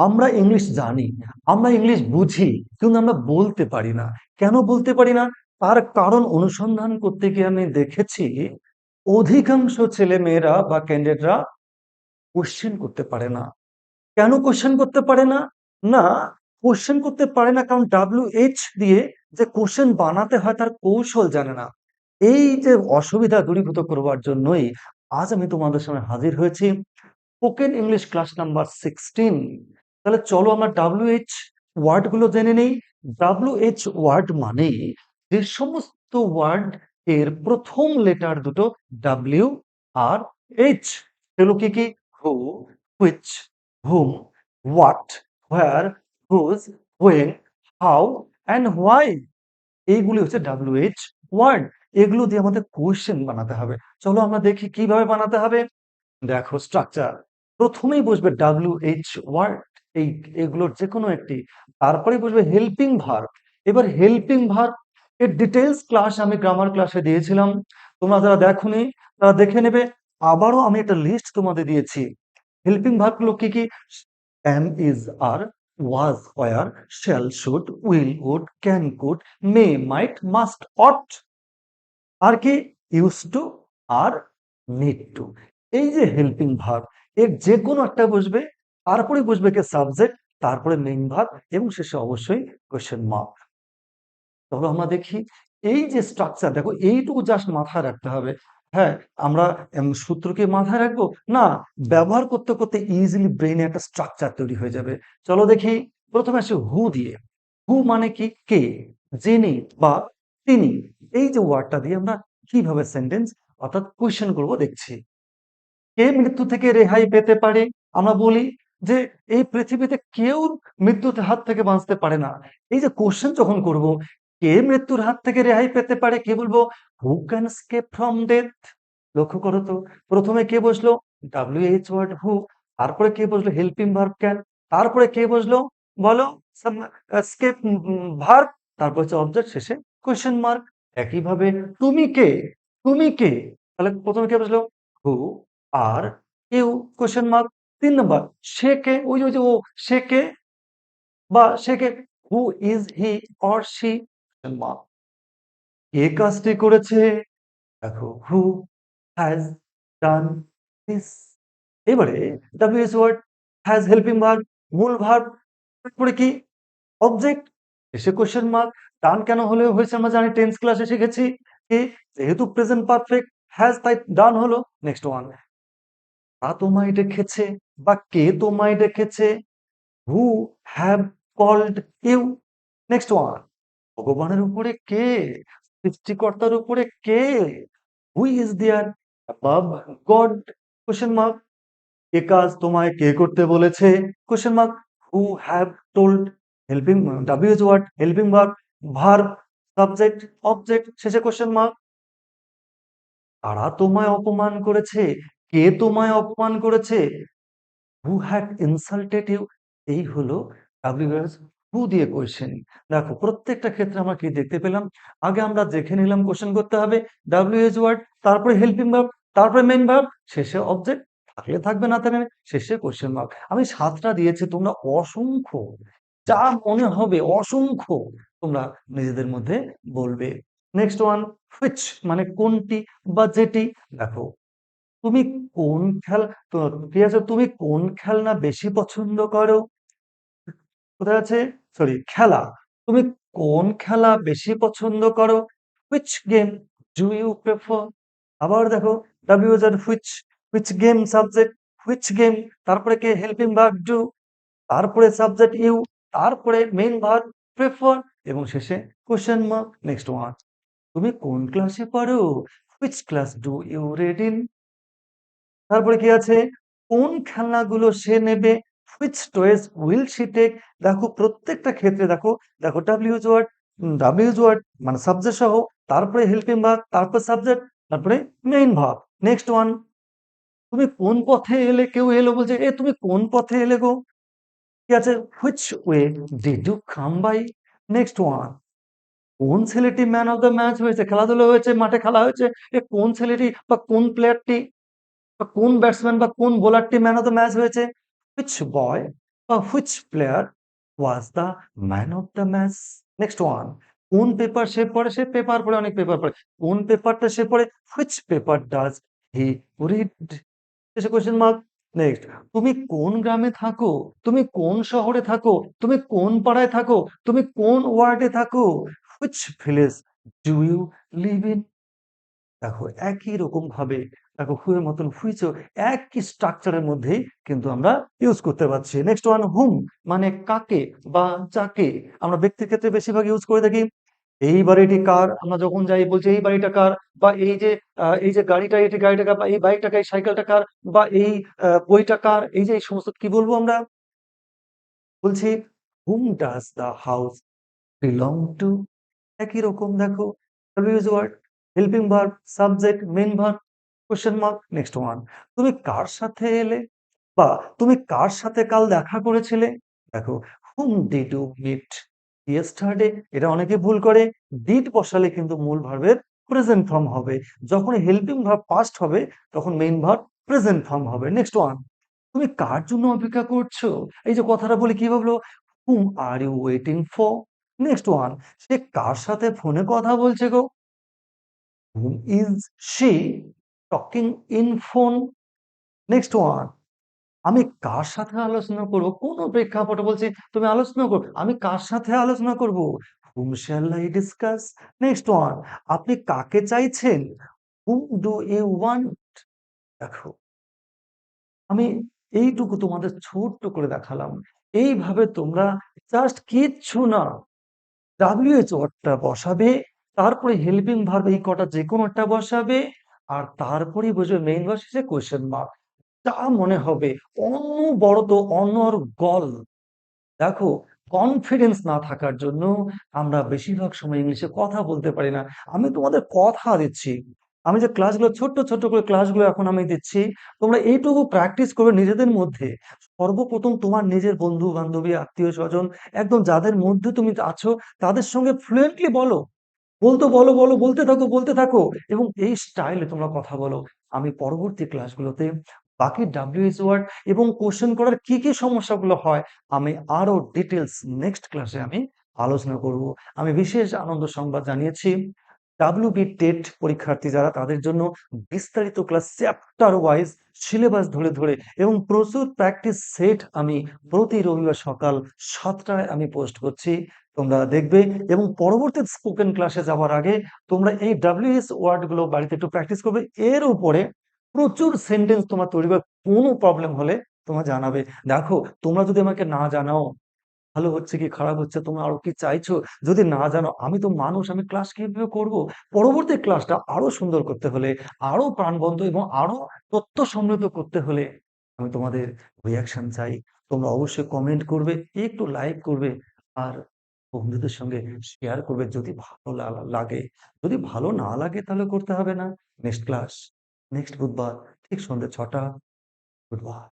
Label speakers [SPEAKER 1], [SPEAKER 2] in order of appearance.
[SPEAKER 1] আমরা ইংলিশ জানি, আমরা ইংলিশ বুঝি, কিন্তু আমরা বলতে পারি না। কেন বলতে পারি না? তার কারণ অনুসন্ধান করতে গিয়ে আমি দেখেছি অধিকাংশ ছেলেমেয়েরা বা ক্যান্ডিডেটরা কোশ্চেন করতে পারে না। কেন কোশ্চেন করতে পারে না? না, কোশ্চেন করতে পারে না কারণ WH দিয়ে যে কোশ্চেন বানাতে হয় তার কৌশল জানে না। এই যে অসুবিধা দূরীভূত করবার জন্যই আজ আমি তোমাদের সামনে হাজির হয়েছি স্পোকেন ইংলিশ ক্লাস নাম্বার 16। তাহলে চলো আমরা WH ওয়ার্ড গুলো জেনে নেই। WH ওয়ার্ড মানে যে সমস্ত ওয়ার্ড এর প্রথম লেটার দুটো W আর H। সেগুলো কি কি? Who, which, whom, what, where, whose, when, how and why. এইগুলি হচ্ছে WH ওয়ার্ড। এগুলো দিয়ে আমাদের কোশ্চেন বানাতে হবে। চলো আমরা দেখি কিভাবে বানাতে হবে। দেখো স্ট্রাকচার, প্রথমেই বসবে WH ওয়ার্ড, এই এগুলোর যে কোনো একটি, তারপরে বসবে হেল্পিং ভার্ব। এবার হেল্পিং ভার্ব এর ডিটেলস ক্লাস আমি গ্রামার ক্লাসে দিয়েছিলাম, তোমরা যারা দেখোনি তারা দেখে নেবে। আবারও আমি একটা লিস্ট তোমাদের দিয়েছি। হেল্পিং ভার্ব গুলো কি কি? am, is, are, was, were, shall, should, will, would, can, could, may, might, must, ought। আর কি? ইউজ টু আর নিড টু। এই যে হেল্পিং ভার্ব, এর যে কোনো একটা বসবে, তারপরে বসবে কি সাবজেক্ট, তারপরে মেইন ভার্ব এবং শেষে অবশ্যই কোয়েশ্চেন মার্ক। তবে আমরা দেখি এই যে স্ট্রাকচার, দেখো এইটুকু জাস্ট মাথায় রাখতে হবে। হ্যাঁ, আমরা সূত্রকে মাথায় রাখবো না, ব্যবহার করতে করতে ইজিলি ব্রেনে একটা স্ট্রাকচার তৈরি হয়ে যাবে। চলো দেখি। প্রথমে আসি হু দিয়ে। হু মানে কি? কে, যিনি বা তিনি। এই যে ওয়ার্ডটা দিয়ে আমরা কিভাবে সেন্টেন্স অর্থাৎ কোয়েশ্চেন করবো দেখছি। কে মৃত্যু থেকে রেহাই পেতে পারে? আমরা বলি যে এই পৃথিবীতে কেউ মৃত্যুর হাত থেকে বাঁচতে পারে না। এই যে কোশ্চেন যখন করব, কে মৃত্যুর হাত থেকে রেহাই পেতে পারে, কি বলবো? Who can escape from death. লক্ষ্য করো তো, প্রথমে কে বসলো? WH ওয়ার্ড হু, তারপরে কে বসলো? হেল্পিং ভার্ব ক্যান, তারপরে কে বসলো? বলো, স্কেপ ভার্ব, তারপর হচ্ছে অবজেক্ট, শেষে কোশ্চেন মার্ক। একইভাবে তুমি কে, তুমি কে, তাহলে প্রথমে কে বসলো? Who are you question mark. 3 number, সে কে? ওই যে ও, সে কে বা সে কে? Who is he or she question mark. কে কাজটি করেছে? দেখো হু হ্যাজ ডান দিস। এবারে WH word has helping verb, মূল ভার্ব, তারপরে কি? অবজেক্ট, শেষে কোশ্চেন মার্ক। ডান কেন হলে হয়েছে আমরা জানি, টেন্স ক্লাসে শিখেছি কি যেহেতু প্রেজেন্ট পারফেক্ট হ্যাজ, তাই ডান হলো। নেক্সট ওয়ান, কারা তোমায় ডেকেছে বা কে তোমায় ডেকেছে? Who have called you. Next one, ভগবানের উপরে কে, সৃষ্টিকর্তার উপরে কে? Who is there above God question mark. এ কাজ তোমায় কে করতে বলেছে question mark. Who have told, helping WH word, helping verb, verb, subject, object, শেষে কোশ্চেন মার্ক। কারা তোমায় অপমান করেছে? কে তোমায় অপমান করেছে? Who had insulted you. এই হলো WH হু দিয়ে কোয়েশ্চেন। দেখো প্রত্যেকটা ক্ষেত্রে আমরা কি দেখতে পেলাম? আগে আমরা দেখে নিলাম কোশ্চেন করতে হবে WH ওয়ার্ড, তারপরে হেল্পিং ভার্ব, তারপরে মেইন ভার্ব, শেষে অবজেক্ট, থাকলে থাকবে না থাকবে না, শেষে কোশ্চেন মার্ক। আমি 7টা দিয়েছি, তোমরা অসংখ্য যা মনে হবে অসংখ্য তোমরা নিজেদের মধ্যে বলবে। নেক্সট ওয়ান, হুইচ মানে কোনটি বা যেটি। দেখো তুমি কোন খেলা, তো ঠিক আছে, তুমি কোন খেলনা বেশি পছন্দ করো? কোথায় আছে? সরি, খেলা। তুমি কোন খেলা বেশি পছন্দ করো? Which game do you prefer? আবার দেখো WH আর which, which game subject, which game, তারপরে কে? হেল্পিং ভার্ব ডু, তারপরে সাবজেক্ট ইউ, তারপরে মেইন ভার্ব প্রেফার এবং শেষে কোশ্চেন মার্ক। নেক্সট ওয়ান, তুমি কোন ক্লাসে পড়ো? Which class do you read in? তারপরে কি আছে? কোন খেলনাগুলো সে নেবে? Which toys will she take? দেখো প্রত্যেকটা ক্ষেত্রে দেখো, দেখো WH ওয়ার্ড, WH ওয়ার্ড মানে সাবজেক্ট সহ, তারপরে হেল্পিং ভার্ব, তারপর সাবজেক্ট, তারপরে মেইন ভার্ব। নেক্সট ওয়ান, তুমি কোন পথে এলে? কেউ এলো বলছে, এ তুমি কোন পথে এলে গো? কি আছে? Which way did you come by? Next one, কোন ছেলেটি ম্যান অফ দ্য ম্যাচ হয়েছে? খেলাধুলা হয়েছে, মাঠে খেলা হয়েছে, এ কোন ছেলেটি বা কোন প্লেয়ারটি বা কোন ব্যাটসম্যান বা কোন বোলারটি ম্যান অফ দ্য ম্যাচ হয়েছে? Which boy Which player was the man of the match? Next one. কোন পেপার সে পড়ে? সে পেপার পড়ে, অনেক পেপার পড়ে। কোন পেপারটা সে পড়ে? Which paper does he read? শেষে কোয়েশ্চেন মার্ক। নেক্সট। তুমি কোন গ্রামে থাকো? তুমি কোন শহরে থাকো? তুমি কোন পাড়ায় থাকো? তুমি কোন ওয়ার্ডে থাকো? Which village do you live in? দেখো একই রকম ভাবে দেখো হু এর মতন হুইচও একই স্ট্রাকচারের মধ্যেই কিন্তু আমরা ইউজ করতে পারছি। নেক্সট ওয়ান হুম মানে কাকে বা যাকে আমরা ব্যক্তির ক্ষেত্রে বেশিরভাগ ইউজ করে থাকি। এই বাড়িটি কার? আমরা যখন যাই বলছি এই বাড়িটা কার, বা এই যে গাড়িটা এটি গাড়িটা কার, বা এই বাইকটা কার, এই সাইকেলটা কার, বা এই বইটা কার, এই যে এই সমস্ত কি বলবো আমরা? বলছি whom does the house belong to? একই রকম দেখো always word, helping verb, subject, main verb, question mark. Next one. তুমি কার সাথে এলে? বা তুমি কার সাথে কাল দেখা করেছিলে? দেখো whom did you meet yesterday? এটা অনেকে ভুল করে। did বসালে কিন্তু মূল ভার্বের প্রেজেন্ট ফর্ম হবে। যখন হেল্পিং ভার্ব পাস্ট হবে তখন মেইন ভার্ব প্রেজেন্ট ফর্ম হবে। Next one. তুমি কার জন্য অপেক্ষা করছো? এই যে কথাটা বলি কি ভাবলো? whom are you waiting for? Next one. সে কার সাথে ফোনে কথা বলছে গো? whom is she talking in phone? Next one. আমি কার সাথে আলোচনা করব? কোন প্রেক্ষাপটে বলছি তুমি আলোচনা করো। আমি কার সাথে আলোচনা করব? whom shall I discuss? Next one. আপনি কাকে চাইছেন? whom do you want? দেখো আমি এইটুকু তোমাদের ছোট্ট করে দেখালাম। এইভাবে তোমরা জাস্ট কিচ্ছু না WH ওয়ার্ডটা বসাবে, তারপরে হেল্পিং ভার্ব এই কটা যেকোনো একটা বসাবে, আর তারপরেই বসবে মেইন ভার্ব, শেষে কোয়েশ্চেন মার্ক। যা মনে হবে অনবরত অনর্গল। দেখো কনফিডেন্স না থাকার জন্য আমরা বেশিরভাগ সময় ইংলিশে কথা বলতে পারি না। আমি তোমাদের কথা দিচ্ছি, আমি যে ক্লাসগুলো ছোট্ট ছোট্ট করে ক্লাসগুলো এখন আমি দিচ্ছি, তোমরা এইটুকু প্র্যাকটিস করবে নিজেদের মধ্যে। সর্বপ্রথম তোমার নিজের বন্ধু বান্ধবী আত্মীয় স্বজন একদম যাদের মধ্যে তুমি আছো তাদের সঙ্গে ফ্লুয়েন্টলি বলো। বলতে থাকো, বলতে থাকো, এবং এই স্টাইলে তোমরা কথা বলো। আমি পরবর্তী ক্লাসগুলোতে বাকি WH ওয়ার্ড এবং কোশ্চেন করার কি সমস্যাগুলো হয় আমি আরো ডিটেলস নেক্সট ক্লাসে আমি আলোচনা করব। আমি বিশেষ আনন্দ সংবাদ জানিয়েছি WB টেট পরীক্ষার্থী যারা তাদের জন্য বিস্তারিত ক্লাস চ্যাপ্টার ওয়াইজ সিলেবাস ধরে ধরে এবং প্রচুর প্র্যাকটিস সেট আমি প্রতি রবিবার সকাল 7টায় আমি পোস্ট করছি। তোমরা দেখবে এবং পরবর্তী স্পোকেন ক্লাসে যাওয়ার আগে তোমরা এই WH ওয়ার্ড গুলো বাড়িতে একটু প্র্যাকটিস করবে। এর উপরে প্রচুর সেন্টেন্স তোমার তৈরি করে কোনো প্রবলেম হলে তোমার জানাবে। দেখো তোমরা যদি আমাকে না জানাও ভালো হচ্ছে কি খারাপ হচ্ছে, তোমরা আরো কি চাইছো, যদি না জানো আমি তো মানুষ, আমি ক্লাস কিভাবে করব? পরবর্তী ক্লাসটা আরো সুন্দর করতে হলে, আরো প্রাণবন্ত এবং আরো তথ্য সমৃদ্ধ করতে হলে আমি তোমাদের রিয়াকশন চাই। তোমরা অবশ্যই কমেন্ট করবে, একটু লাইক করবে, আর বন্ধুদের সঙ্গে শেয়ার করবে যদি ভালো লাগে। যদি ভালো না লাগে তাহলে করতে হবে না। নেক্সট ক্লাস নেক্সট বুধবার ঠিক সন্ধ্যে 6টা। বুধবার।